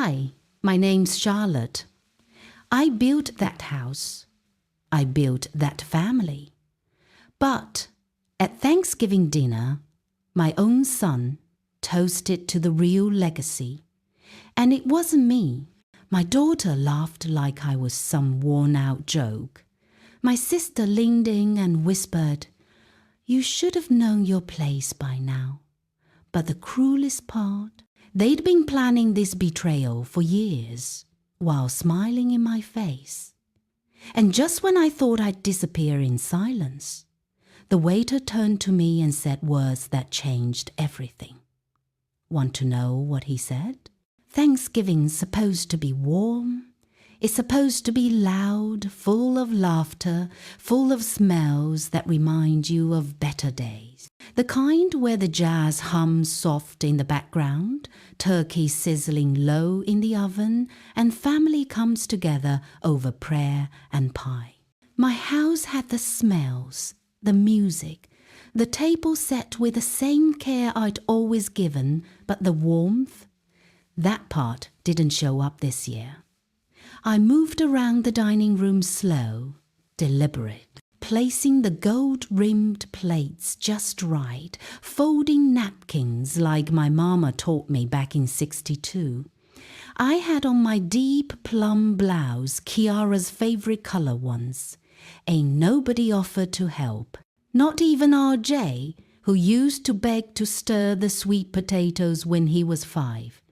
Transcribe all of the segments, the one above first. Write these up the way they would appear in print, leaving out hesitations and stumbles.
Hi, my name's Charlotte. I built that house. I built that family. But at Thanksgiving dinner, my own son toasted to the real legacy. And it wasn't me. My daughter laughed like I was some worn-out joke. My sister leaned in and whispered, "You should have known your place by now." But the cruelest part, they'd been planning this betrayal for years, while smiling in my face. And just when I thought I'd disappear in silence, the waiter turned to me and said words that changed everything. Want to know what he said? Thanksgiving's supposed to be warm. It's supposed to be loud, full of laughter, full of smells that remind you of better days. The kind where the jazz hums soft in the background, turkey sizzling low in the oven, and family comes together over prayer and pie. My house had the smells, the music, the table set with the same care I'd always given, but the warmth, that part didn't show up this year. I moved around the dining room slow, deliberate, placing the gold-rimmed plates just right, folding napkins like my mama taught me back in '62. I had on my deep plum blouse, Kiara's favorite color once. Ain't nobody offered to help, not even RJ, who used to beg to stir the sweet potatoes when he was 5.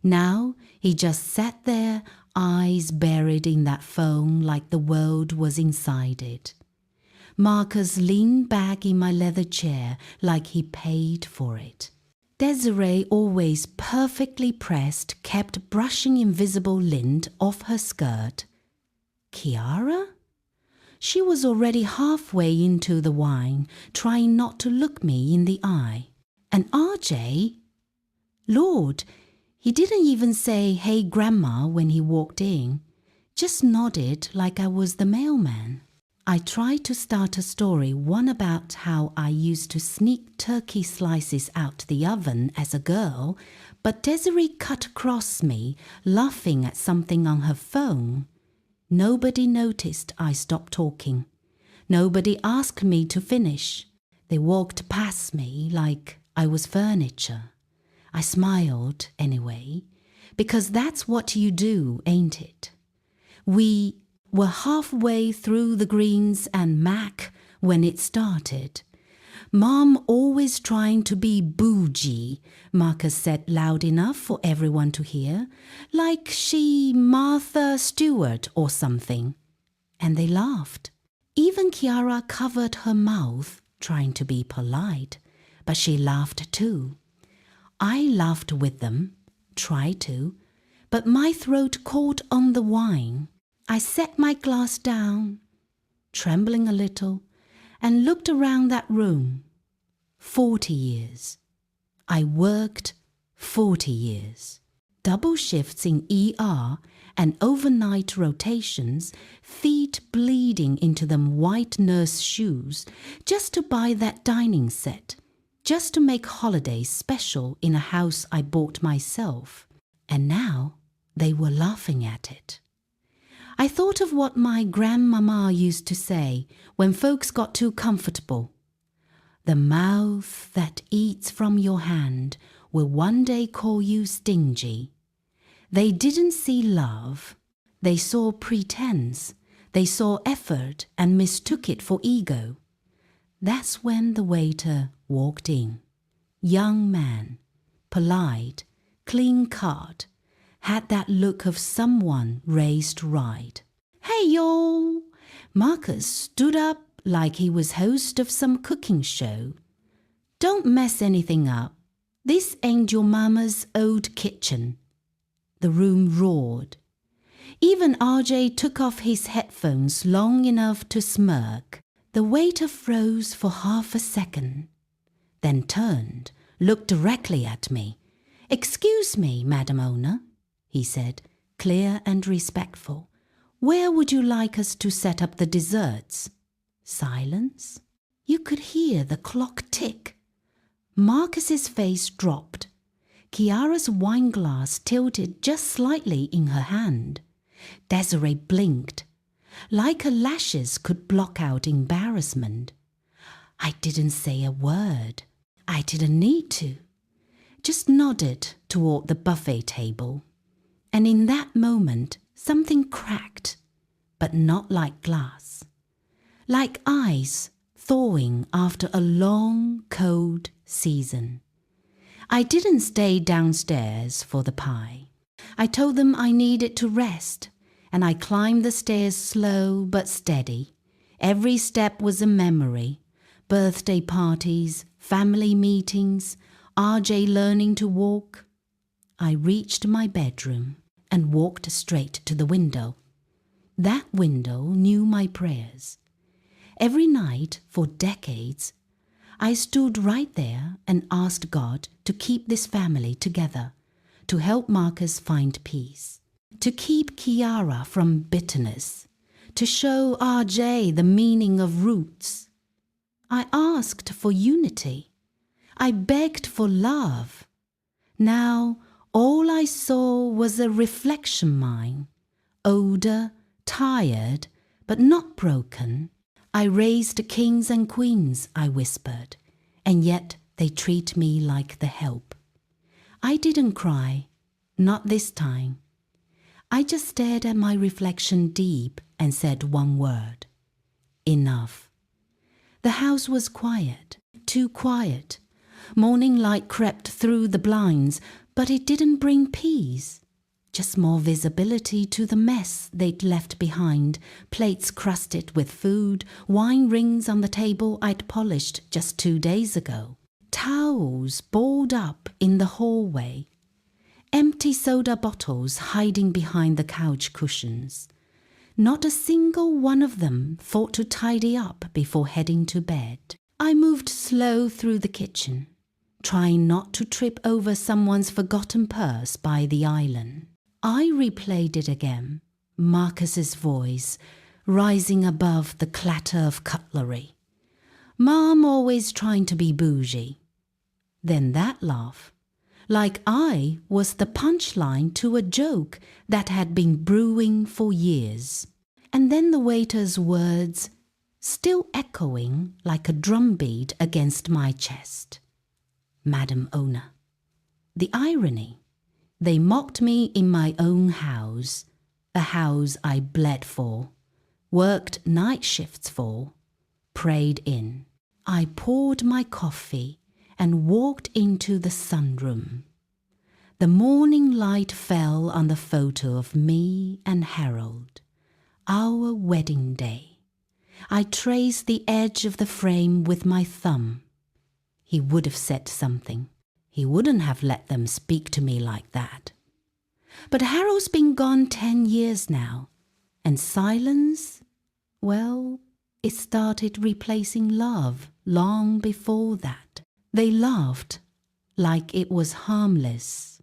Now he just sat there, eyes buried in that foam like the world was inside it. Marcus leaned back in my leather chair like he paid for it. Desiree, always perfectly pressed, kept brushing invisible lint off her skirt. Kiara? She was already halfway into the wine, trying not to look me in the eye. And RJ? Lord, he didn't even say, "Hey, Grandma," when he walked in. Just nodded like I was the mailman. I tried to start a story, one about how I used to sneak turkey slices out the oven as a girl, but Desiree cut across me, laughing at something on her phone. Nobody noticed I stopped talking. Nobody asked me to finish. They walked past me like I was furniture. I smiled anyway, because that's what you do, ain't it? We were halfway through the greens and mac when it started. "Mom always trying to be bougie," Marcus said loud enough for everyone to hear, like she Martha Stewart or something. And they laughed. Even Kiara covered her mouth, trying to be polite, but she laughed too. I laughed with them, tried to, but my throat caught on the wine. I set my glass down, trembling a little, and looked around that room. 40 years. I worked 40 years. Double shifts in ER and overnight rotations, feet bleeding into them white nurse shoes, just to buy that dining set, just to make holidays special in a house I bought myself. And now they were laughing at it. I thought of what my grandmama used to say when folks got too comfortable. The mouth that eats from your hand will one day call you stingy. They didn't see love. They saw pretense. They saw effort and mistook it for ego. That's when the waiter walked in. Young man, polite, clean-cut, had that look of someone raised right. "Hey, y'all!" Marcus stood up like he was host of some cooking show. "Don't mess anything up. This ain't your mama's old kitchen." The room roared. Even RJ took off his headphones long enough to smirk. The waiter froze for half a second, then turned, looked directly at me. "Excuse me, Madam Owner," he said, clear and respectful. "Where would you like us to set up the desserts?" Silence. You could hear the clock tick. Marcus's face dropped. Kiara's wine glass tilted just slightly in her hand. Desiree blinked, like her lashes could block out embarrassment. I didn't say a word. I didn't need to. Just nodded toward the buffet table. And in that moment, something cracked, but not like glass. Like ice thawing after a long, cold season. I didn't stay downstairs for the pie. I told them I needed to rest, and I climbed the stairs slow but steady. Every step was a memory. Birthday parties, family meetings, RJ learning to walk. I reached my bedroom and walked straight to the window. That window knew my prayers. Every night for decades, I stood right there and asked God to keep this family together, to help Marcus find peace, to keep Kiara from bitterness, to show RJ the meaning of roots. I asked for unity. I begged for love. Now, all I saw was a reflection mine, older, tired, but not broken. I raised kings and queens, I whispered, and yet they treat me like the help. I didn't cry, not this time. I just stared at my reflection deep and said one word. Enough. The house was quiet, too quiet. Morning light crept through the blinds, but it didn't bring peace. Just more visibility to the mess they'd left behind, plates crusted with food, wine rings on the table I'd polished just 2 days ago, towels balled up in the hallway, empty soda bottles hiding behind the couch cushions. Not a single one of them thought to tidy up before heading to bed. I moved slow through the kitchen, trying not to trip over someone's forgotten purse by the island. I replayed it again, Marcus's voice rising above the clatter of cutlery. Mom always trying to be bougie. Then that laugh, like I was the punchline to a joke that had been brewing for years. And then the waiter's words, still echoing like a drumbeat against my chest. Madam Owner. The irony. They mocked me in my own house, a house I bled for, worked night shifts for, prayed in. I poured my coffee and walked into the sunroom. The morning light fell on the photo of me and Harold, our wedding day. I traced the edge of the frame with my thumb. He would have said something. He wouldn't have let them speak to me like that. But Harold's been gone 10 years now, and silence, well, it started replacing love long before that. They laughed like it was harmless.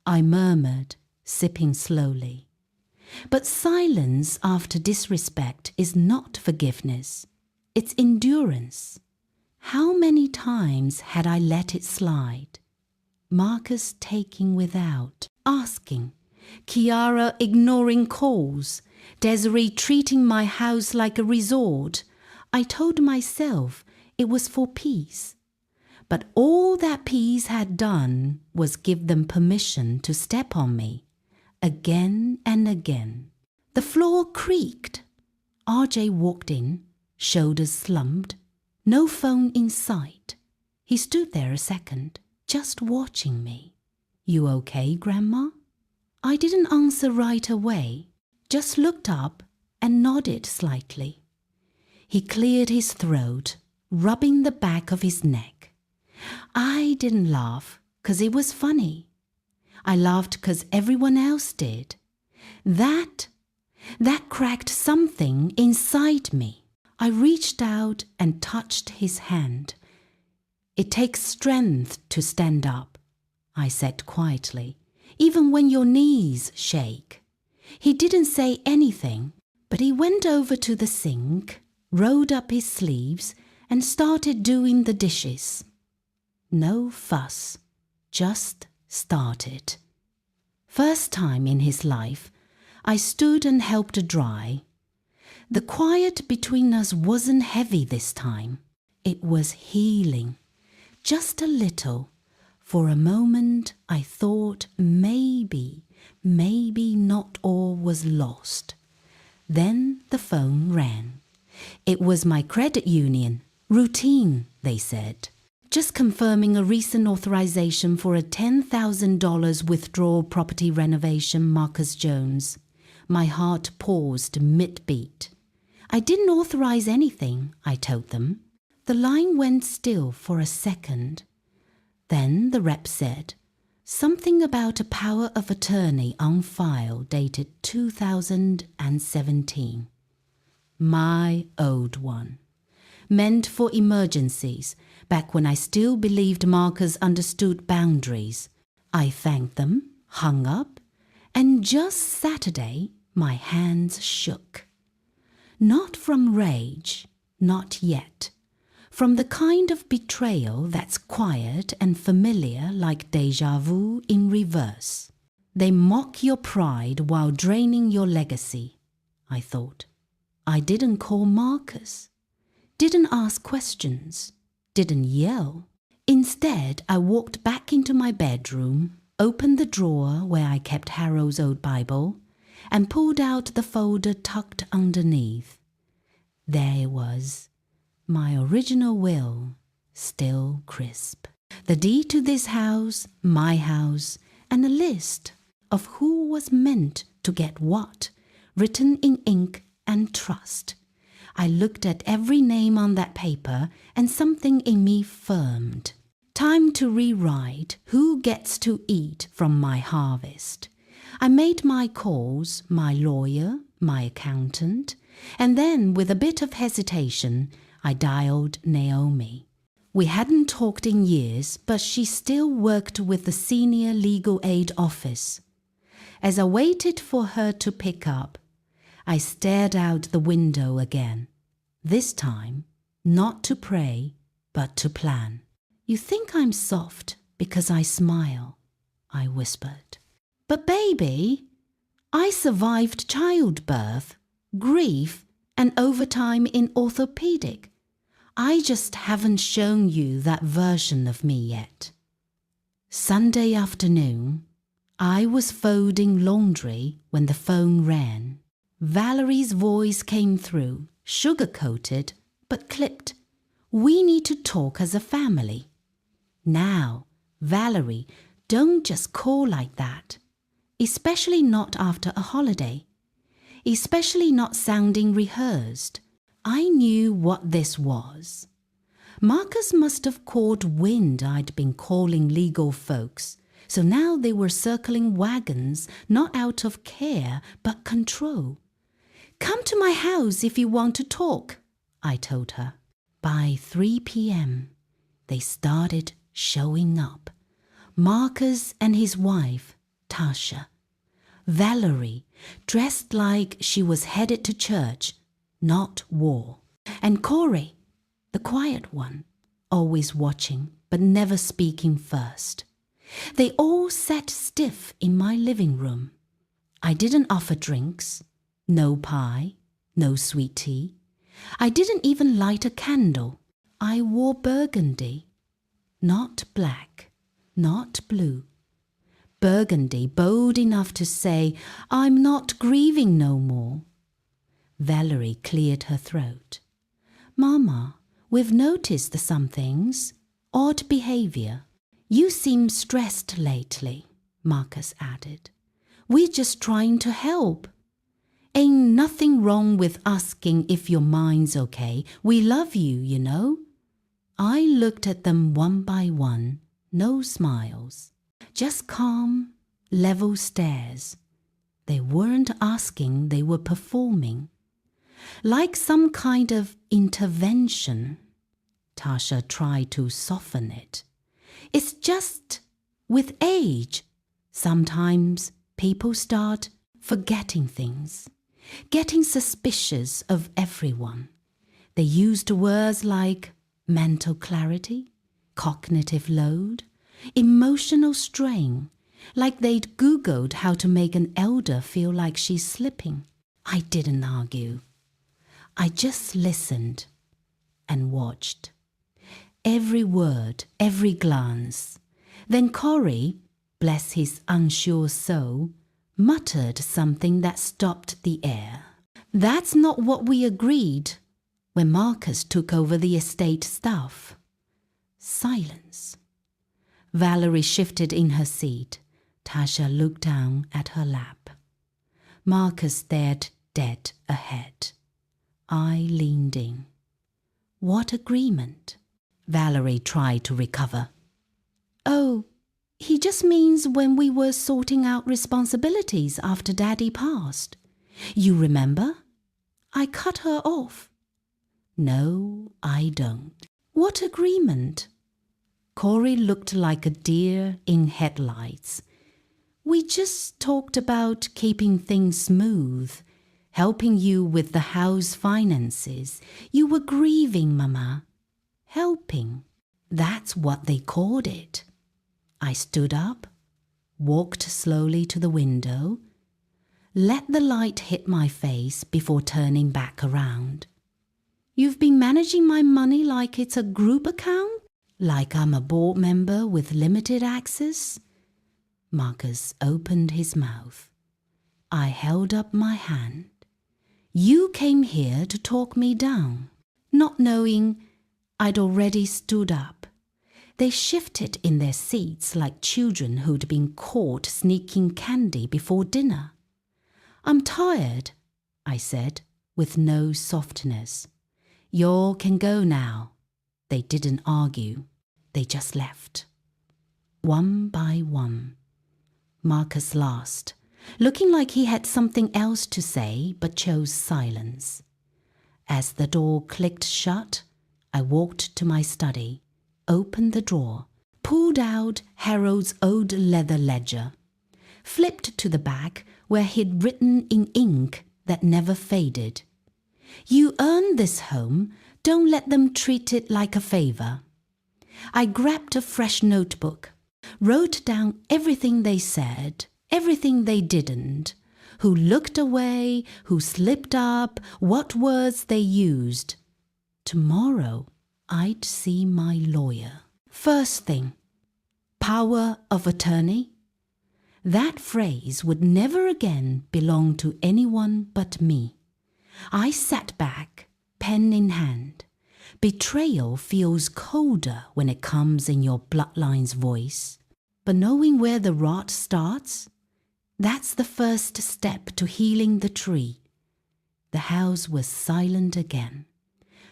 I murmured, sipping slowly. But silence after disrespect is not forgiveness. It's endurance. How many times had I let it slide? Marcus taking without, asking, Kiara ignoring calls, Desiree treating my house like a resort. I told myself it was for peace. But all that peace had done was give them permission to step on me, again and again. The floor creaked. RJ walked in, shoulders slumped, no phone in sight. He stood there a second, just watching me. You okay, Grandma? I didn't answer right away, just looked up and nodded slightly. He cleared his throat, rubbing the back of his neck. I didn't laugh 'cause it was funny. I laughed 'cause everyone else did. That cracked something inside me. I reached out and touched his hand. It takes strength to stand up, I said quietly, even when your knees shake. He didn't say anything, but he went over to the sink, rolled up his sleeves, and started doing the dishes. No fuss, just started. First time in his life, I stood and helped dry. The quiet between us wasn't heavy this time. It was healing, just a little. For a moment, I thought maybe not all was lost. Then the phone rang. It was my credit union. Routine, they said. Just confirming a recent authorization for a $10,000 withdrawal property renovation, Marcus Jones. My heart paused mid-beat. I didn't authorize anything, I told them. The line went still for a second. Then the rep said, something about a power of attorney on file dated 2017. My old one. Meant for emergencies, back when I still believed Marcus understood boundaries. I thanked them, hung up, and just Saturday, my hands shook. Not from rage, not yet. From the kind of betrayal that's quiet and familiar like déjà vu in reverse. They mock your pride while draining your legacy, I thought. I didn't call Marcus, didn't ask questions, didn't yell. Instead, I walked back into my bedroom, opened the drawer where I kept Harold's old Bible, and pulled out the folder tucked underneath. There it was, my original will, still crisp. The deed to this house, my house, and a list of who was meant to get what, written in ink and trust. I looked at every name on that paper and something in me firmed. Time to rewrite who gets to eat from my harvest. I made my calls, my lawyer, my accountant, and then with a bit of hesitation, I dialed Naomi. We hadn't talked in years, but she still worked with the senior legal aid office. As I waited for her to pick up, I stared out the window again. This time, not to pray, but to plan. You think I'm soft because I smile, I whispered. But baby, I survived childbirth, grief, and overtime in orthopedic. I just haven't shown you that version of me yet. Sunday afternoon, I was folding laundry when the phone rang. Valerie's voice came through, sugar-coated, but clipped. We need to talk as a family. Now, Valerie, don't just call like that. Especially not after a holiday. Especially not sounding rehearsed. I knew what this was. Marcus must have caught wind I'd been calling legal folks, so now they were circling wagons, not out of care, but control. Come to my house if you want to talk, I told her. By 3 p.m., they started showing up. Marcus and his wife, Tasha. Valerie, dressed like she was headed to church, not war. And Corey, the quiet one, always watching but never speaking first. They all sat stiff in my living room. I didn't offer drinks, no pie, no sweet tea. I didn't even light a candle. I wore burgundy, not black, not blue. Burgundy, bold enough to say, I'm not grieving no more. Valerie cleared her throat. Mama, we've noticed some things. Odd behavior. You seem stressed lately, Marcus added. We're just trying to help. Ain't nothing wrong with asking if your mind's okay. We love you, you know. I looked at them one by one, no smiles. Just calm, level stares. They weren't asking, they were performing. Like some kind of intervention. Tasha tried to soften it. It's just, with age, sometimes people start forgetting things, getting suspicious of everyone. They used words like mental clarity, cognitive load, emotional strain, like they'd Googled how to make an elder feel like she's slipping. I didn't argue. I just listened and watched. Every word, every glance. Then Corey, bless his unsure soul, muttered something that stopped the air. That's not what we agreed when Marcus took over the estate stuff. Silence. Valerie shifted in her seat. Tasha looked down at her lap. Marcus stared dead ahead. I leaned in. What agreement? Valerie tried to recover. Oh, he just means when we were sorting out responsibilities after Daddy passed. You remember? I cut her off. No, I don't. What agreement? Corey looked like a deer in headlights. We just talked about keeping things smooth, helping you with the house finances. You were grieving, Mama. Helping. That's what they called it. I stood up, walked slowly to the window, let the light hit my face before turning back around. You've been managing my money like it's a group account? Like I'm a board member with limited access? Marcus opened his mouth. I held up my hand. You came here to talk me down, not knowing I'd already stood up. They shifted in their seats like children who'd been caught sneaking candy before dinner. I'm tired, I said, with no softness. Y'all can go now. They didn't argue. They just left. One by one. Marcus last, looking like he had something else to say but chose silence. As the door clicked shut, I walked to my study, opened the drawer, pulled out Harold's old leather ledger, flipped to the back where he'd written in ink that never faded. You earned this home, don't let them treat it like a favor. I grabbed a fresh notebook, wrote down everything they said, everything they didn't, who looked away, who slipped up, what words they used. Tomorrow, I'd see my lawyer. First thing, power of attorney. That phrase would never again belong to anyone but me. I sat back, pen in hand. Betrayal feels colder when it comes in your bloodline's voice. But knowing where the rot starts, that's the first step to healing the tree. The house was silent again.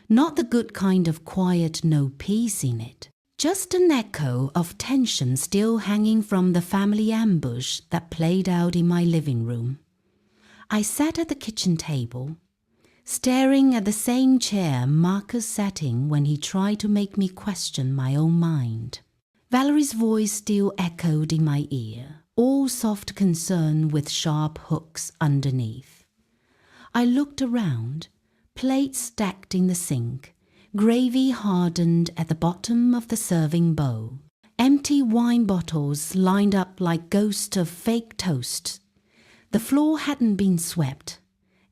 Not the good kind of quiet, no peace in it. Just an echo of tension still hanging from the family ambush that played out in my living room. I sat at the kitchen table, staring at the same chair Marcus sat in when he tried to make me question my own mind. Valerie's voice still echoed in my ear, all soft concern with sharp hooks underneath. I looked around, plates stacked in the sink, gravy hardened at the bottom of the serving bowl, empty wine bottles lined up like ghosts of fake toast. The floor hadn't been swept,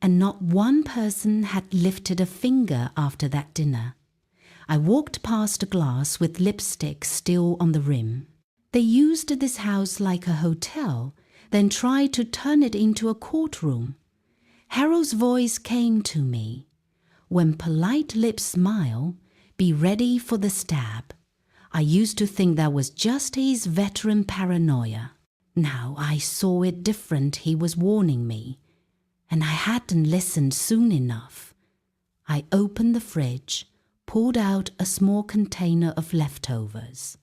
and not one person had lifted a finger after that dinner. I walked past a glass with lipstick still on the rim. They used this house like a hotel, then tried to turn it into a courtroom. Harold's voice came to me. When polite lips smile, be ready for the stab. I used to think that was just his veteran paranoia. Now I saw it different. He was warning me, and I hadn't listened soon enough. I opened the fridge, pulled out a small container of leftovers.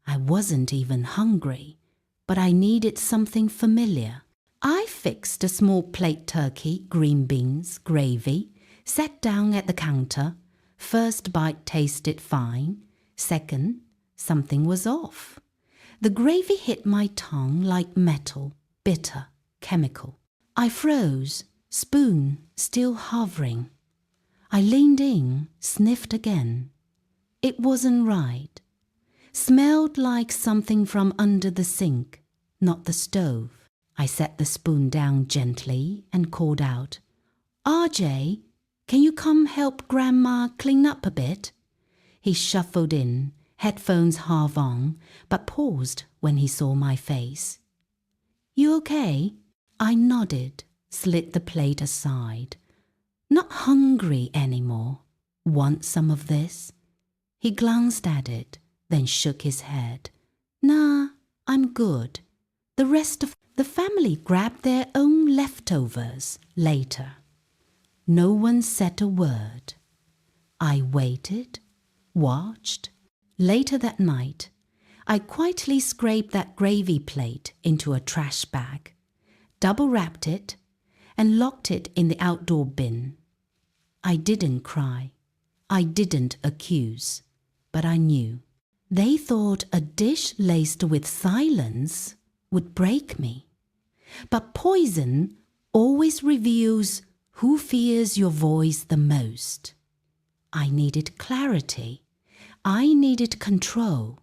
I wasn't even hungry, but I needed something familiar. I fixed a small plate turkey, green beans, gravy, sat down at the counter. First bite tasted fine. Second, something was off. The gravy hit my tongue like metal, bitter, chemical. I froze, spoon still hovering. I leaned in, sniffed again. It wasn't right. Smelled like something from under the sink, not the stove. I set the spoon down gently and called out, "RJ, can you come help Grandma clean up a bit?" He shuffled in, headphones half on, but paused when he saw my face. "You okay?" I nodded, slid the plate aside. "Not hungry anymore. Want some of this?" He glanced at it, then shook his head. "Nah, I'm good. The rest of the family grabbed their own leftovers later." No one said a word. I waited, watched. Later that night, I quietly scraped that gravy plate into a trash bag, double-wrapped it, and locked it in the outdoor bin. I didn't cry. I didn't accuse. But I knew. They thought a dish laced with silence would break me. But poison always reveals who fears your voice the most. I needed clarity. I needed control.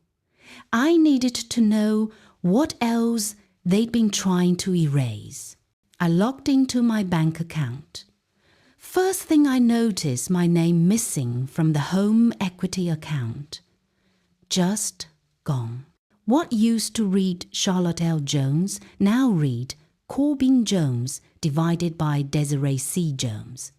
I needed to know what else they'd been trying to erase. I logged into my bank account. First thing I noticed, my name missing from the home equity account. Just gone. What used to read Charlotte L. Jones now read Corbin Jones divided by Desiree C. Jones.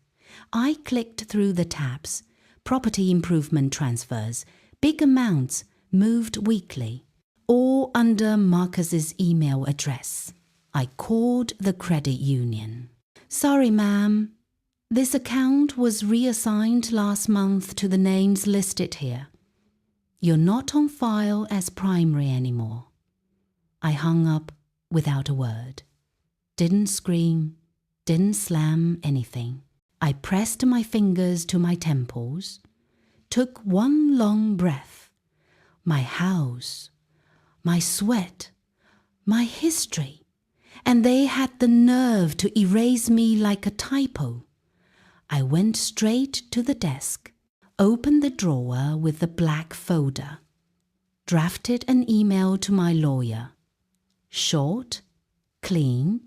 I clicked through the tabs. Property improvement transfers, big amounts moved weekly, all under Marcus's email address. I called the credit union. "Sorry, ma'am. This account was reassigned last month to the names listed here. You're not on file as primary anymore." I hung up without a word. Didn't scream, didn't slam anything. I pressed my fingers to my temples, took one long breath. My house, my sweat, my history, and they had the nerve to erase me like a typo. I went straight to the desk, opened the drawer with the black folder, drafted an email to my lawyer. Short, clean.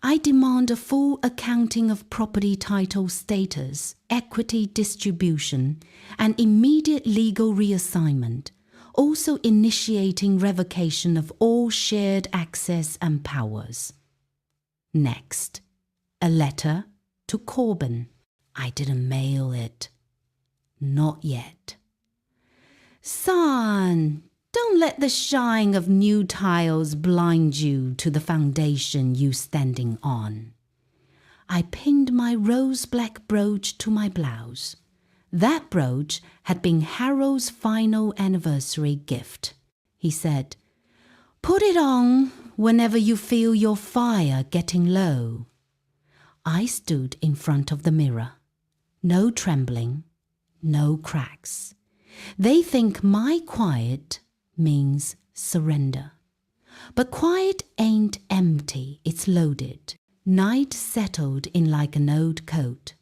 I demand a full accounting of property title status, equity distribution, and immediate legal reassignment, also initiating revocation of all shared access and powers. Next, a letter to Corbin. I didn't mail it. Not yet. "Son, don't let the shine of new tiles blind you to the foundation you're standing on." I pinned my rose-black brooch to my blouse. That brooch had been Harold's final anniversary gift. He said, "Put it on whenever you feel your fire getting low." I stood in front of the mirror. No trembling, no cracks. They think my quiet means surrender. But quiet ain't empty, it's loaded. Night settled in like an old coat.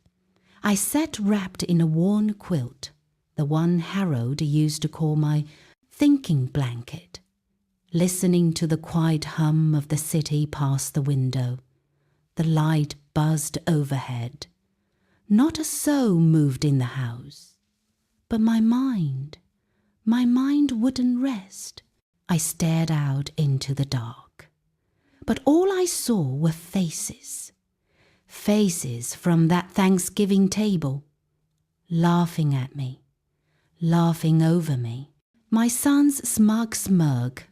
I sat wrapped in a worn quilt, the one Harold used to call my thinking blanket, listening to the quiet hum of the city past the window. The light buzzed overhead. Not a soul moved in the house. But my mind wouldn't rest. I stared out into the dark. But all I saw were faces. Faces from that Thanksgiving table, laughing at me, laughing over me. My son's smug smirk,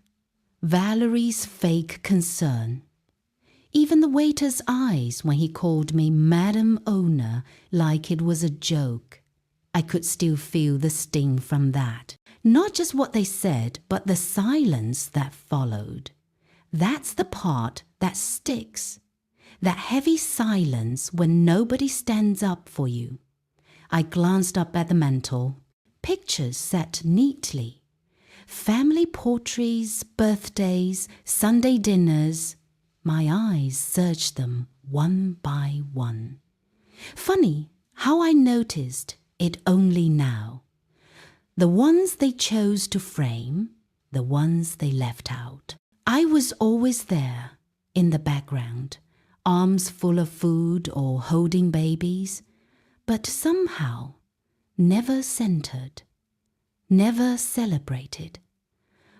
Valerie's fake concern. Even the waiter's eyes when he called me Madam Owner like it was a joke. I could still feel the sting from that. Not just what they said, but the silence that followed. That's the part that sticks. That heavy silence when nobody stands up for you. I glanced up at the mantel. Pictures set neatly. Family portraits, birthdays, Sunday dinners. My eyes searched them one by one. Funny how I noticed it only now. The ones they chose to frame, the ones they left out. I was always there, in the background, arms full of food or holding babies, but somehow never centered, never celebrated.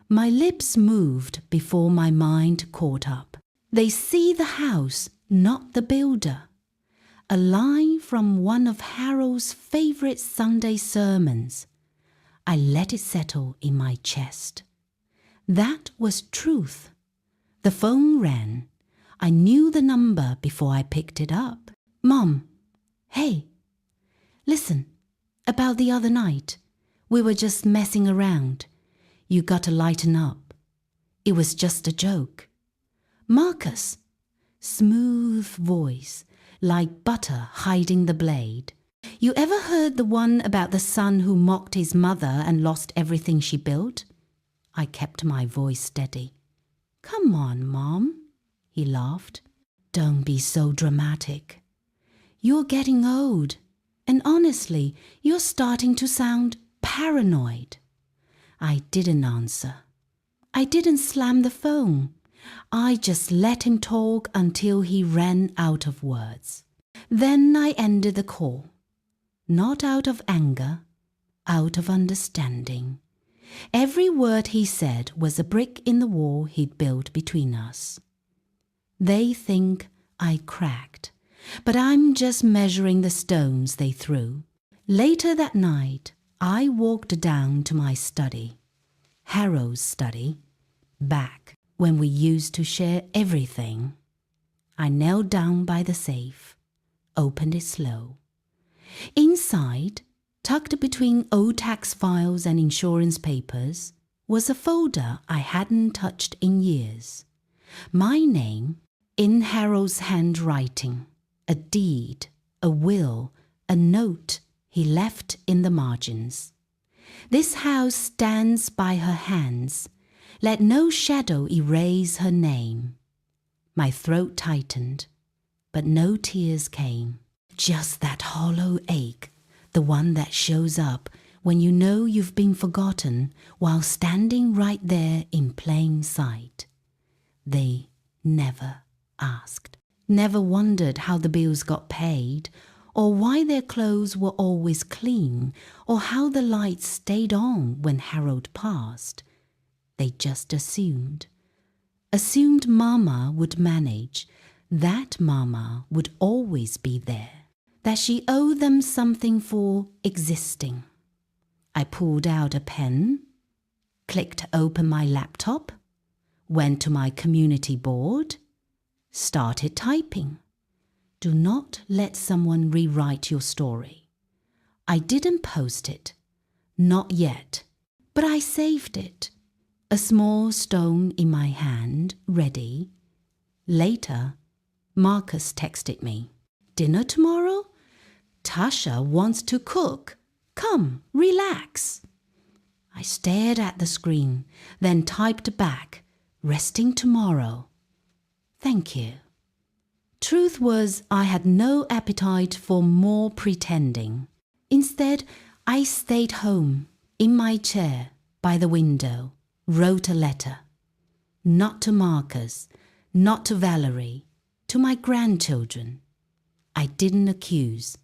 My lips moved before my mind caught up. They see the house, not the builder. A line from one of Harold's favorite Sunday sermons. I let it settle in my chest. That was truth. The phone rang. I knew the number before I picked it up. Mom, hey, listen, about the other night. We were just messing around. You got to lighten up. It was just a joke. Marcus, smooth voice, like butter hiding the blade. You ever heard the one about the son who mocked his mother and lost everything she built? I kept my voice steady. Come on, Mom, he laughed. Don't be so dramatic. You're getting old, and honestly, you're starting to sound paranoid. I didn't answer. I didn't slam the phone. I just let him talk until he ran out of words. Then I ended the call. Not out of anger, out of understanding. Every word he said was a brick in the wall he'd built between us. They think I cracked, but I'm just measuring the stones they threw. Later that night, I walked down to my study, Harold's study, back when we used to share everything. I knelt down by the safe, opened it slow. Inside, tucked between old tax files and insurance papers, was a folder I hadn't touched in years. My name, in Harold's handwriting, a deed, a will, a note he left in the margins. This house stands by her hands. Let no shadow erase her name. My throat tightened, but no tears came. Just that hollow ache, the one that shows up when you know you've been forgotten while standing right there in plain sight. They never asked, never wondered how the bills got paid, or why their clothes were always clean, or how the lights stayed on when Harold passed. They just assumed Mama would manage, that Mama would always be there, that she owed them something for existing. I pulled out a pen, clicked open my laptop, went to my community board, started typing. Do not let someone rewrite your story. I didn't post it, not yet, but I saved it. A small stone in my hand, ready. Later, Marcus texted me. Dinner tomorrow? Tasha wants to cook. Come, relax. I stared at the screen, then typed back, resting tomorrow. Thank you. Truth was, I had no appetite for more pretending. Instead, I stayed home, in my chair, by the window, wrote a letter. Not to Marcus, not to Valerie, to my grandchildren. I didn't accuse.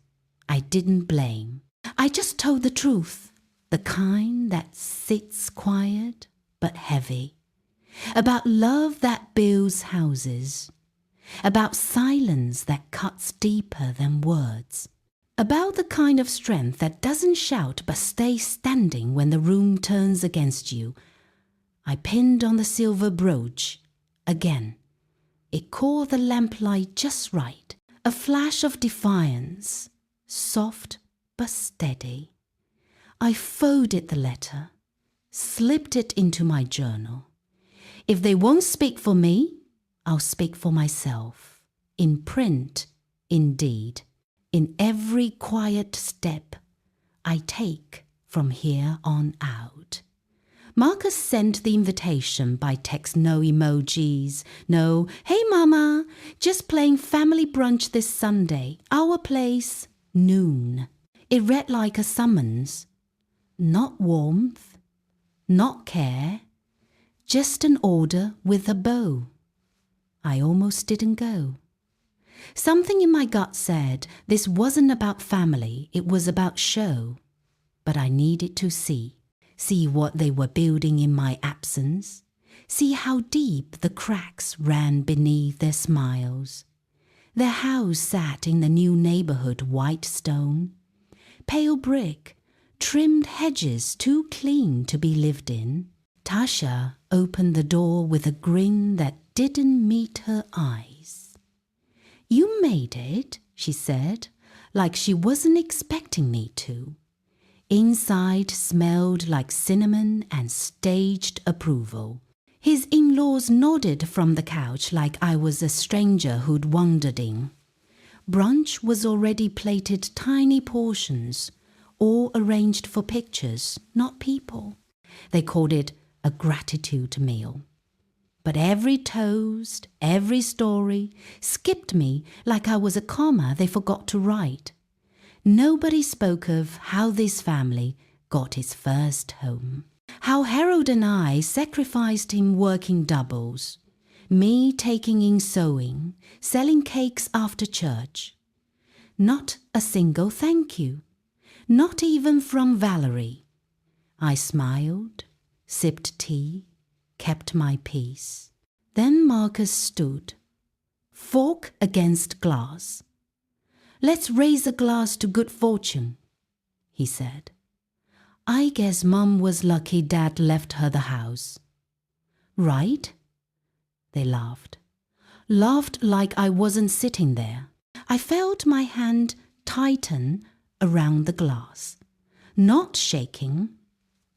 I didn't blame. I just told the truth, the kind that sits quiet but heavy. About love that builds houses. About silence that cuts deeper than words. About the kind of strength that doesn't shout but stays standing when the room turns against you. I pinned on the silver brooch again. It caught the lamplight just right. A flash of defiance, soft but steady. I folded the letter, slipped it into my journal. If they won't speak for me, I'll speak for myself. In print, in deed, in every quiet step I take from here on out. Marcus sent the invitation by text, no emojis, no, hey mama, just playing family brunch this Sunday, our place, noon. It read like a summons. Not warmth, not care, Just an order with a bow. I almost didn't go. Something in my gut said this wasn't about family, it was about show. But I needed to see what they were building in my absence, see how deep the cracks ran beneath their smiles. Their house sat in the new neighborhood, white stone, pale brick, trimmed hedges too clean to be lived in. Tasha opened the door with a grin that didn't meet her eyes. "You made it," she said, like she wasn't expecting me to. Inside smelled like cinnamon and staged approval. His in-laws nodded from the couch like I was a stranger who'd wandered in. Brunch was already plated tiny portions, all arranged for pictures, not people. They called it a gratitude meal. But every toast, every story, skipped me like I was a comma they forgot to write. Nobody spoke of how this family got its first home. How Harold and I sacrificed him working doubles. Me taking in sewing, selling cakes after church. Not a single thank you. Not even from Valerie. I smiled, sipped tea, kept my peace. Then Marcus stood, fork against glass. "Let's raise a glass to good fortune," he said. "I guess Mum was lucky Dad left her the house." "Right?" They laughed. Laughed like I wasn't sitting there. I felt my hand tighten around the glass. Not shaking,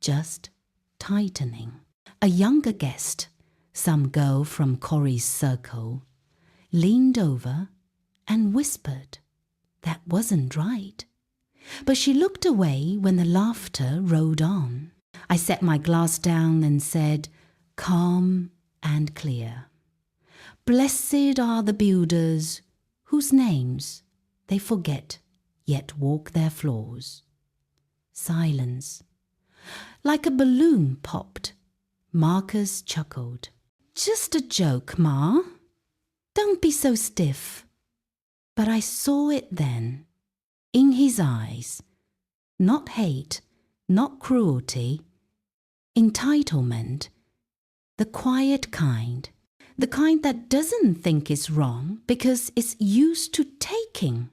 just tightening. A younger guest, some girl from Corey's circle, leaned over and whispered. That wasn't right. But she looked away when the laughter rolled on. I set my glass down and said, calm and clear, "Blessed are the builders whose names they forget, yet walk their floors." Silence. Like a balloon popped. Marcus chuckled. "Just a joke, Ma. Don't be so stiff." But I saw it then, in his eyes. Not hate, not cruelty. Entitlement. The quiet kind. The kind that doesn't think it's wrong because it's used to taking.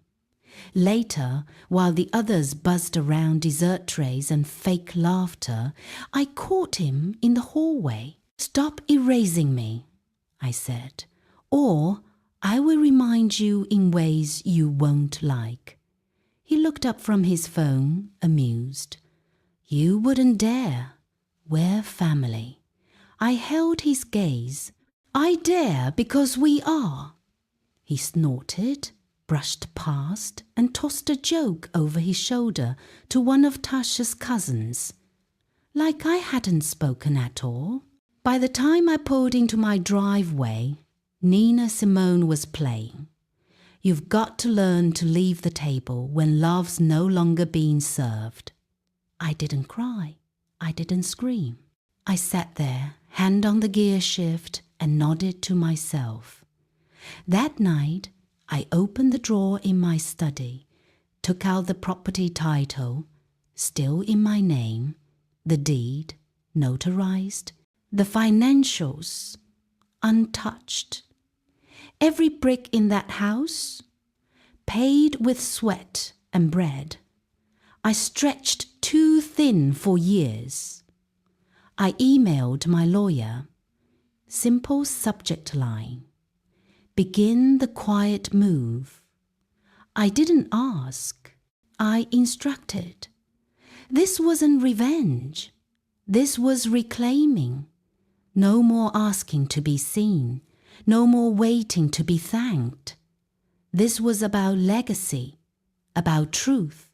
Later, while the others buzzed around dessert trays and fake laughter, I caught him in the hallway. "Stop erasing me," I said, "or I will remind you in ways you won't like." He looked up from his phone, amused. "You wouldn't dare. We're family." I held his gaze. "I dare because we are." He snorted, brushed past, and tossed a joke over his shoulder to one of Tasha's cousins. Like I hadn't spoken at all. By the time I pulled into my driveway, Nina Simone was playing. "You've got to learn to leave the table when love's no longer being served." I didn't cry. I didn't scream. I sat there, hand on the gear shift, and nodded to myself. That night, I opened the drawer in my study, took out the property title, still in my name, the deed, notarized, the financials, untouched. Every brick in that house, paid with sweat and bread. I stretched too thin for years. I emailed my lawyer. Simple subject line. Begin the quiet move. I didn't ask. I instructed. This wasn't revenge. This was reclaiming. No more asking to be seen. No more waiting to be thanked. This was about legacy, about truth,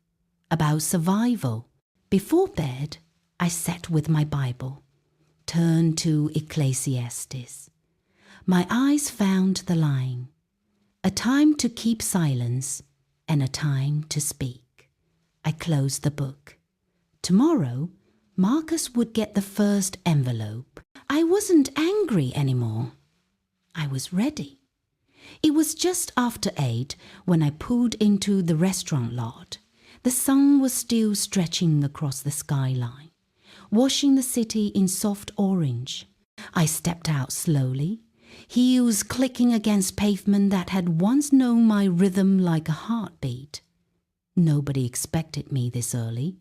about survival. Before bed, I sat with my Bible, turned to Ecclesiastes. My eyes found the line, a time to keep silence and a time to speak. I closed the book. Tomorrow, Marcus would get the first envelope. I wasn't angry anymore. I was ready. It was just after 8 when I pulled into the restaurant lot. The sun was still stretching across the skyline, washing the city in soft orange. I stepped out slowly, heels clicking against pavement that had once known my rhythm like a heartbeat. Nobody expected me this early.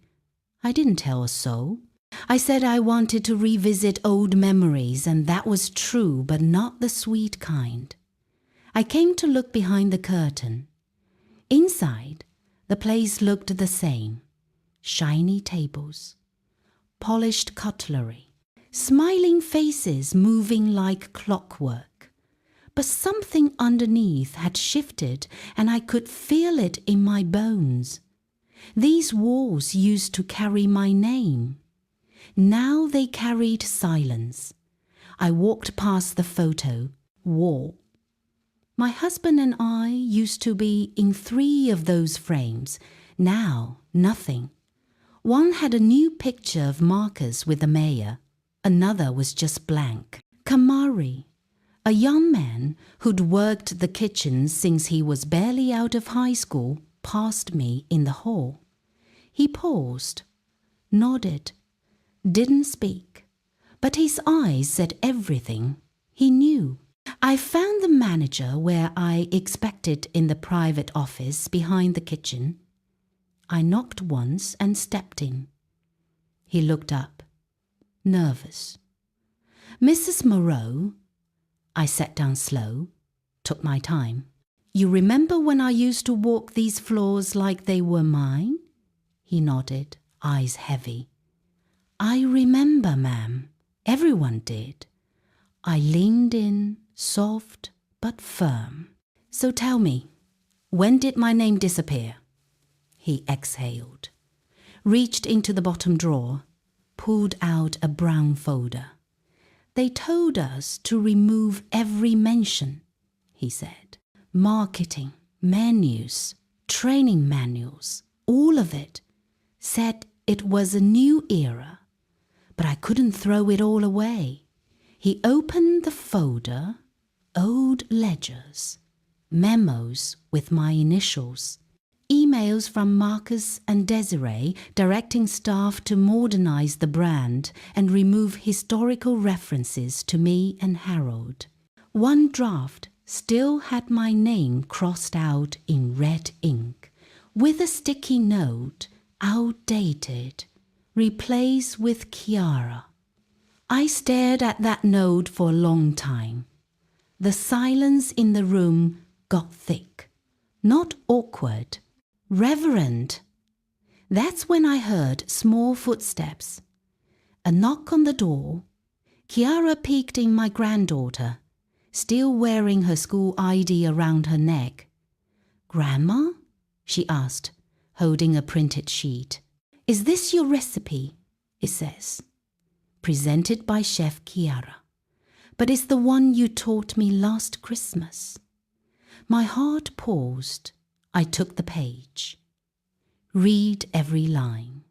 I didn't tell a soul. I said I wanted to revisit old memories, and that was true, but not the sweet kind. I came to look behind the curtain. Inside, the place looked the same. Shiny tables, polished cutlery, smiling faces moving like clockwork. But something underneath had shifted, and I could feel it in my bones. These walls used to carry my name. Now they carried silence. I walked past the photo wall. My husband and I used to be in 3 of those frames. Now, nothing. One had a new picture of Marcus with the mayor. Another was just blank. Kamari, a young man who'd worked the kitchen since he was barely out of high school, passed me in the hall. He paused, nodded, didn't speak, but his eyes said everything. He knew. I found the manager where I expected, in the private office behind the kitchen. I knocked once and stepped in. He looked up, nervous. "Mrs. Moreau." I sat down slow, took my time. "You remember when I used to walk these floors like they were mine?" He nodded, eyes heavy. "I remember, ma'am. Everyone did." I leaned in, soft but firm. "So tell me, when did my name disappear?" He exhaled, reached into the bottom drawer, pulled out a brown folder. "They told us to remove every mention," he said. "Marketing, menus, training manuals, all of it. Said it was a new era, but I couldn't throw it all away." He opened the folder, old ledgers, memos with my initials, emails from Marcus and Desiree directing staff to modernize the brand and remove historical references to me and Harold. One draft still had my name crossed out in red ink, with a sticky note, outdated, replaced with Chiara. I stared at that note for a long time. The silence in the room got thick, not awkward, reverent. That's when I heard small footsteps. A knock on the door. Chiara peeked in, my granddaughter, still wearing her school ID around her neck. "Grandma?" she asked, holding a printed sheet. "Is this your recipe?" it says. "Presented by Chef Chiara. But it's the one you taught me last Christmas." My heart paused. I took the page. Read every line.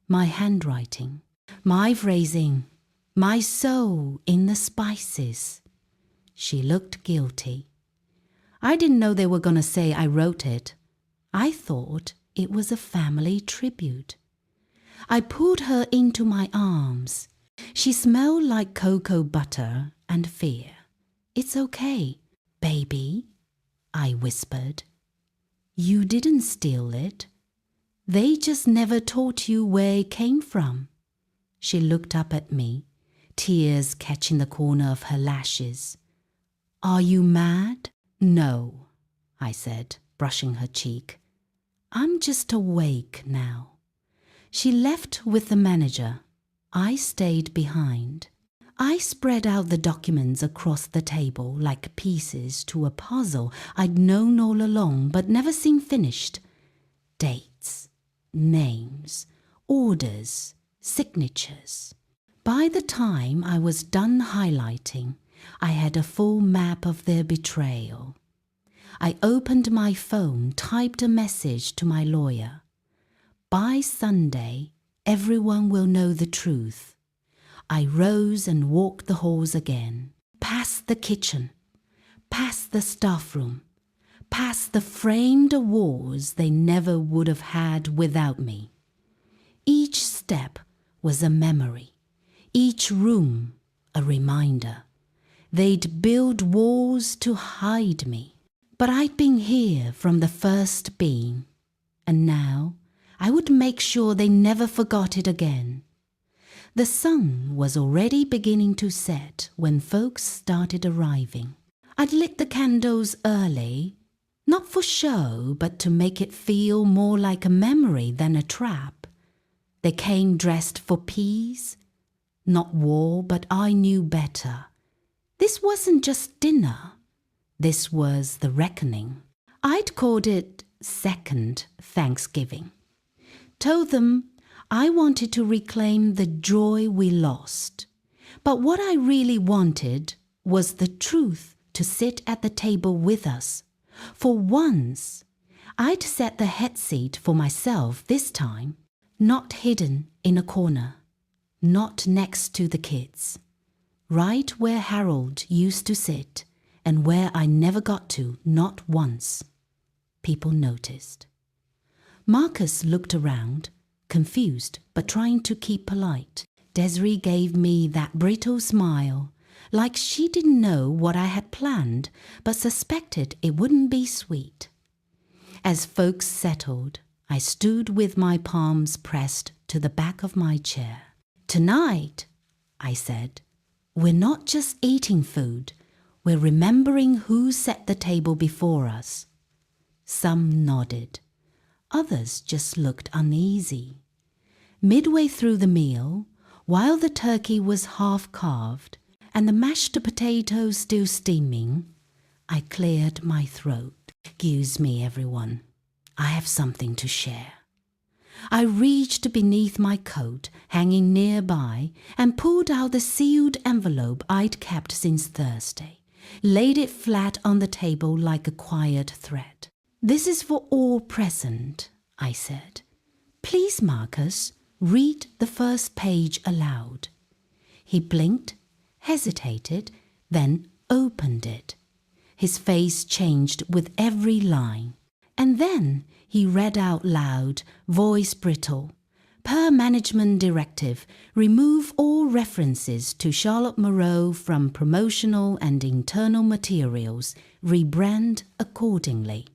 My handwriting, my phrasing, my soul in the spices. She looked guilty. I didn't know they were going to say I wrote it. I thought it was a family tribute. I pulled her into my arms. She smelled like cocoa butter and fear. "It's okay, baby," I whispered. "You didn't steal it. They just never taught you where it came from." She looked up at me, tears catching the corner of her lashes. "Are you mad?" "No," I said, brushing her cheek. "I'm just awake now." She left with the manager. I stayed behind. I spread out the documents across the table like pieces to a puzzle I'd known all along but never seen finished. Dates, names, orders, signatures. By the time I was done highlighting, I had a full map of their betrayal. I opened my phone, typed a message to my lawyer. By Sunday, everyone will know the truth. I rose and walked the halls again, past the kitchen, past the staff room, past the framed walls they never would have had without me. Each step was a memory, each room a reminder. They'd build walls to hide me. But I'd been here from the first being, and now I would make sure they never forgot it again. The sun was already beginning to set when folks started arriving. I'd lit the candles early, not for show, but to make it feel more like a memory than a trap. They came dressed for peace, not war, but I knew better. This wasn't just dinner. This was the reckoning. I'd called it second Thanksgiving. Told them I wanted to reclaim the joy we lost. But what I really wanted was the truth to sit at the table with us. For once, I'd set the head seat for myself this time, not hidden in a corner, not next to the kids, right where Harold used to sit and where I never got to, not once. People noticed. Marcus looked around, confused but trying to keep polite. Desiree gave me that brittle smile, like she didn't know what I had planned but suspected it wouldn't be sweet. As folks settled, I stood with my palms pressed to the back of my chair. Tonight, I said, we're not just eating food, we're remembering who set the table before us. Some nodded. Others just looked uneasy. Midway through the meal, while the turkey was half carved and the mashed potatoes still steaming, I cleared my throat. Excuse me, everyone. I have something to share. I reached beneath my coat, hanging nearby, and pulled out the sealed envelope I'd kept since Thursday, laid it flat on the table like a quiet thread. This is for all present, I said. Please, Marcus, read the first page aloud. He blinked, hesitated, then opened it. His face changed with every line. And then he read out loud, voice brittle. Per management directive, remove all references to Charlotte Moreau from promotional and internal materials. Rebrand accordingly.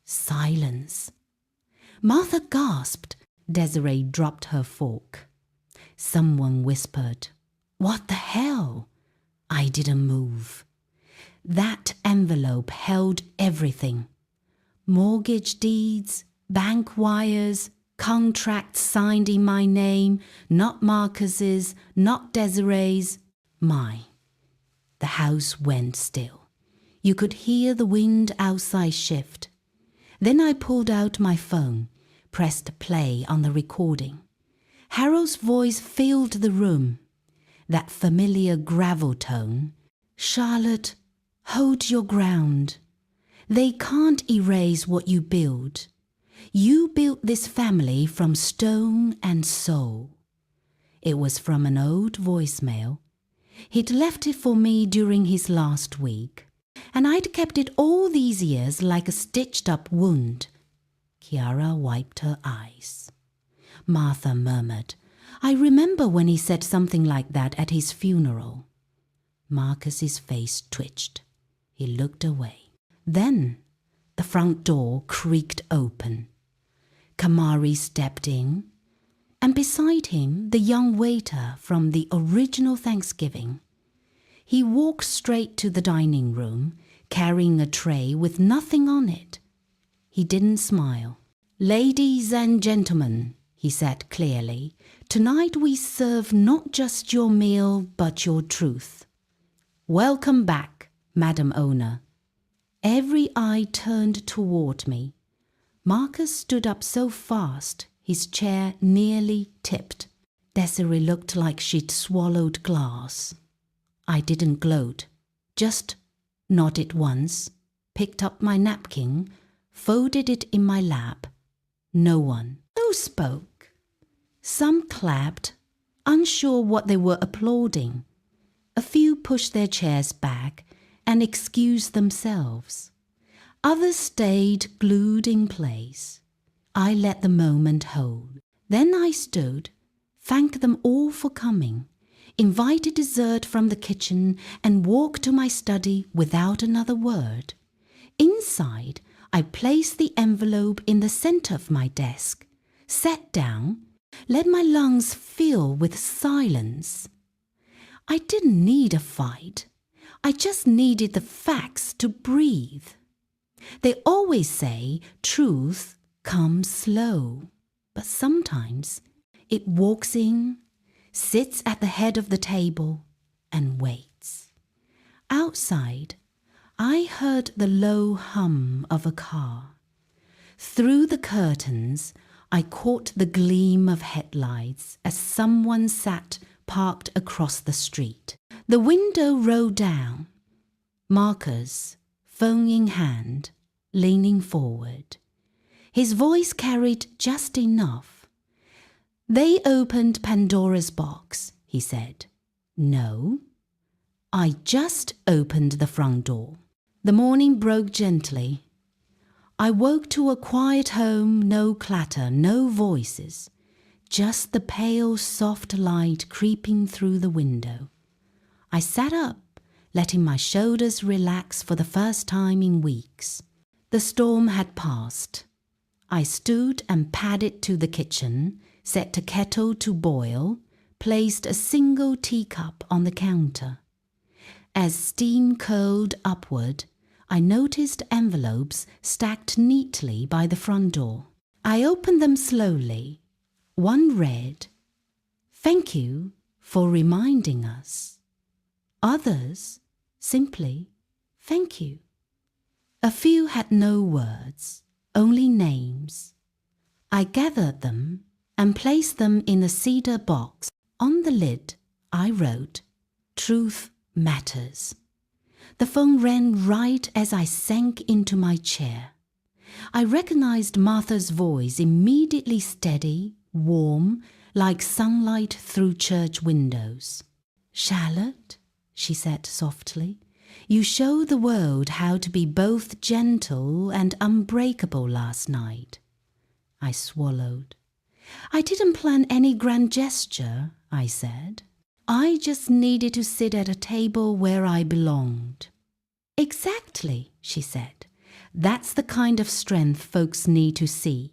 Silence. Martha gasped. Desiree dropped her fork. Someone whispered, "What the hell?" I didn't move. That envelope held everything. Mortgage deeds, bank wires, contracts signed in my name, not Marcus's, not Desiree's, mine. The house went still. You could hear the wind outside shift. Then I pulled out my phone, pressed play on the recording. Harold's voice filled the room. That familiar gravel tone. "Charlotte, hold your ground. They can't erase what you build. You built this family from stone and soul." It was from an old voicemail. He'd left it for me during his last week, and I'd kept it all these years like a stitched-up wound. Kiara wiped her eyes. Martha murmured, "I remember when he said something like that at his funeral." Marcus's face twitched. He looked away. Then the front door creaked open. Kamari stepped in, and beside him the young waiter from the original Thanksgiving. He walked straight to the dining room, carrying a tray with nothing on it. He didn't smile. "Ladies and gentlemen," he said clearly, "tonight we serve not just your meal, but your truth. Welcome back, Madam Owner." Every eye turned toward me. Marcus stood up so fast, his chair nearly tipped. Desiree looked like she'd swallowed glass. I didn't gloat, just nodded once, picked up my napkin, folded it in my lap. No one. Who spoke? Some clapped, unsure what they were applauding. A few pushed their chairs back and excused themselves. Others stayed glued in place. I let the moment hold. Then I stood, thanked them all for coming, invited dessert from the kitchen, and walked to my study without another word. Inside, I placed the envelope in the center of my desk, sat down, let my lungs fill with silence. I didn't need a fight. I just needed the facts to breathe. They always say truth comes slow, but sometimes it walks in, sits at the head of the table, and waits. Outside, I heard the low hum of a car. Through the curtains, I caught the gleam of headlights as someone sat parked across the street. The window rolled down. Marcus, phone in hand, leaning forward. His voice carried just enough. "They opened Pandora's box," he said. "No, I just opened the front door." The morning broke gently. I woke to a quiet home, no clatter, no voices, just the pale, soft light creeping through the window. I sat up, letting my shoulders relax for the first time in weeks. The storm had passed. I stood and padded to the kitchen, set a kettle to boil, placed a single teacup on the counter. As steam curled upward, I noticed envelopes stacked neatly by the front door. I opened them slowly. One read, "Thank you for reminding us." Others, simply, "Thank you." A few had no words, only names. I gathered them and placed them in a cedar box. On the lid, I wrote, "Truth matters." The phone rang right as I sank into my chair. I recognized Martha's voice, immediately steady, warm, like sunlight through church windows. "Charlotte," she said softly, "you showed the world how to be both gentle and unbreakable last night." I swallowed. "I didn't plan any grand gesture," I said. "I just needed to sit at a table where I belonged." "Exactly," she said. "That's the kind of strength folks need to see.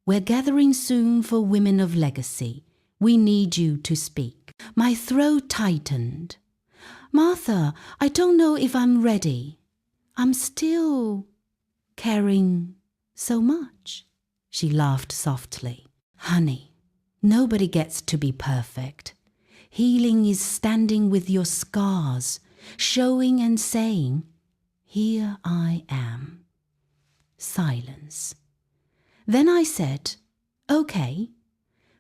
We're gathering soon for Women of Legacy. We need you to speak." My throat tightened. "Martha, I don't know if I'm ready. I'm still caring so much." She laughed softly. "Honey, nobody gets to be perfect. Healing is standing with your scars, showing and saying, 'Here I am.'" Silence. Then I said, "Okay,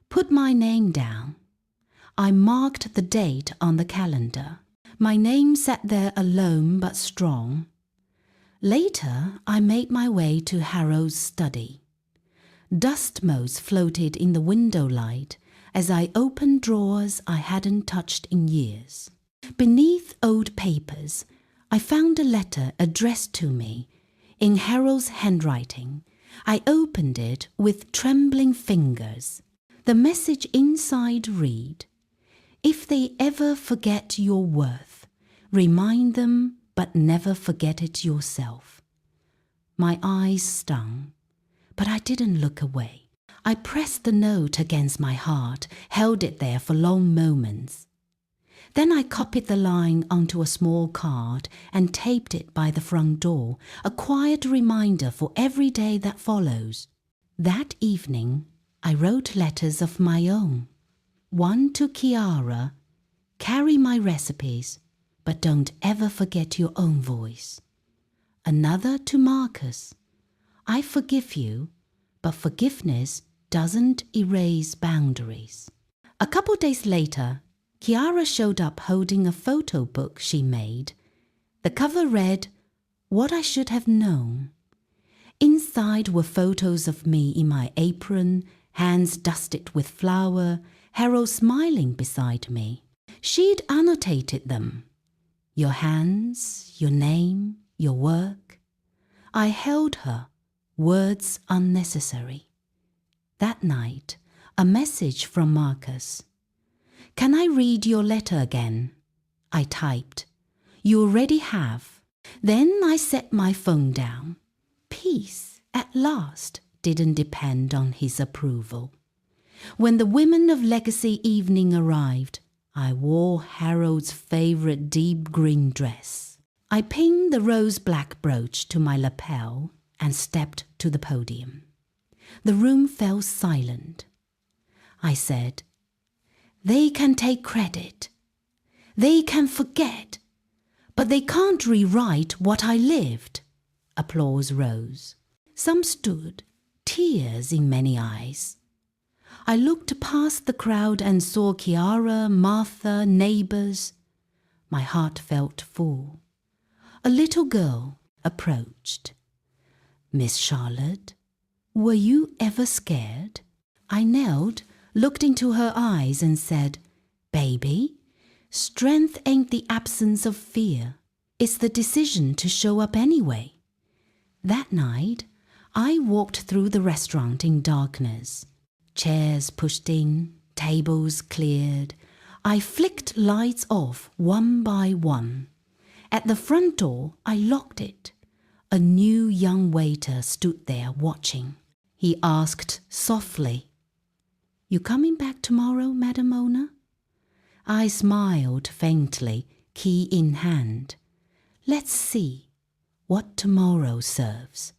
put my name down." I marked the date on the calendar. My name sat there alone but strong. Later, I made my way to Harold's study. Dust motes floated in the window light as I opened drawers I hadn't touched in years. Beneath old papers, I found a letter addressed to me in Harold's handwriting. I opened it with trembling fingers. The message inside read, "If they ever forget your worth, remind them but never forget it yourself." My eyes stung, but I didn't look away. I pressed the note against my heart, held it there for long moments. Then I copied the line onto a small card and taped it by the front door, a quiet reminder for every day that follows. That evening, I wrote letters of my own. One to Kiara, "Carry my recipes, but don't ever forget your own voice." Another to Marcus, "I forgive you, but forgiveness doesn't erase boundaries." A couple days later, Kiara showed up holding a photo book she made. The cover read, "What I Should Have Known." Inside were photos of me in my apron, hands dusted with flour, Harold smiling beside me. She'd annotated them. Your hands, your name, your work. I held her, words unnecessary. That night, a message from Marcus. Can I read your letter again? I typed. You already have. Then I set my phone down. Peace, at last, didn't depend on his approval. When the Women of Legacy evening arrived, I wore Harold's favorite deep green dress. I pinned the rose-black brooch to my lapel and stepped to the podium. The room fell silent. I said, they can take credit. They can forget. But they can't rewrite what I lived. Applause rose. Some stood, tears in many eyes. I looked past the crowd and saw Kiara, Martha, neighbors. My heart felt full. A little girl approached. Miss Charlotte, were you ever scared? I knelt, looked into her eyes and said, Baby, strength ain't the absence of fear. It's the decision to show up anyway. That night, I walked through the restaurant in darkness. Chairs pushed in, tables cleared. I flicked lights off one by one. At the front door, I locked it. A new young waiter stood there watching. He asked softly, You coming back tomorrow, Madam Owner? I smiled faintly, key in hand. Let's see what tomorrow serves.